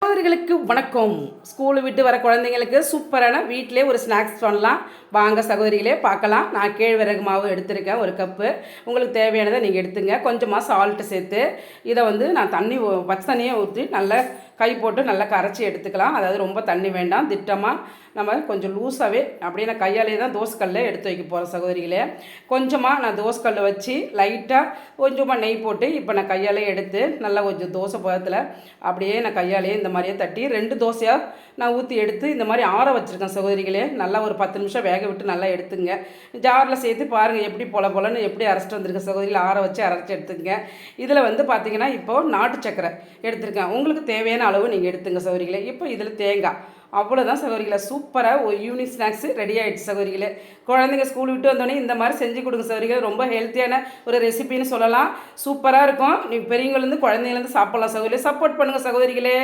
சகோதரிகளுக்கு வணக்கம். ஸ்கூல் விட்டு வர குழந்தைங்களுக்கு சூப்பரான வீட்டிலே ஒரு ஸ்நாக்ஸ் பண்ணலாம். வாங்க சகோதரிகளே பார்க்கலாம். நான் கேழ்வரகு மாவு எடுத்திருக்கேன், ஒரு கப்பு. உங்களுக்கு தேவையானதை நீங்கள் எடுத்துங்க. கொஞ்சமாக சால்ட்டு சேர்த்து இதை நான் பச்சை தண்ணியை ஊற்றி நல்லா கை போட்டு நல்லா கரைச்சி எடுத்துக்கலாம். அதாவது ரொம்ப தண்ணி வேண்டாம், திட்டமாக நம்ம கொஞ்சம் லூஸாகவே அப்படியே நான் கையாலே தான் தோசைக்கல்ல எடுத்து வைக்க போகிறேன் சகோதரிகளே. கொஞ்சமாக நான் தோசைக்கல்ல வச்சு லைட்டாக கொஞ்சமாக நெய் போட்டு இப்போ நான் கையாலே எடுத்து நல்லா கொஞ்சம் தோசை பதத்தில் அப்படியே நான் கையாலேயே இந்த மாதிரியே தட்டி 2 தோசையாக நான் ஊற்றி எடுத்து இந்த மாதிரி ஆற வச்சுருக்கேன் சகோதரிகளே. நல்லா ஒரு 10 நிமிஷம் வேக விட்டு நல்லா எடுத்துங்க. ஜாரில் சேர்த்து பாருங்கள் எப்படி பொலன்னு எப்படி அரைச்சிட்டு வந்திருக்கேன் சகோதரிகள். ஆற வச்சு அரைச்சி எடுத்துங்க. இதில் பார்த்தீங்கன்னா இப்போது நாட்டு சக்கரை எடுத்துருக்கேன். உங்களுக்கு தேவையான அளவு நீங்கள் எடுத்துங்க சகோதரிகளே. இப்போ இதில் தேங்காய், அவ்வளோதான் சகோதரிகளே. சூப்பராக ஒரு ஈவினிங் ஸ்நாக்ஸு ரெடி ஆகிடுச்சு சகோதரிகளே. குழந்தைங்க ஸ்கூல் விட்டு வந்தோடனே இந்த மாதிரி செஞ்சு கொடுங்க சகோதரிகளே. ரொம்ப ஹெல்த்தியான ஒரு ரெசிபின்னு சொல்லலாம். சூப்பராக இருக்கும். நீங்கள் பெரியவங்கலேருந்து குழந்தைங்கலேருந்து சாப்பிட்லாம் சகோதரிகளே. சப்போர்ட் பண்ணுங்கள் சகோதரிகளே.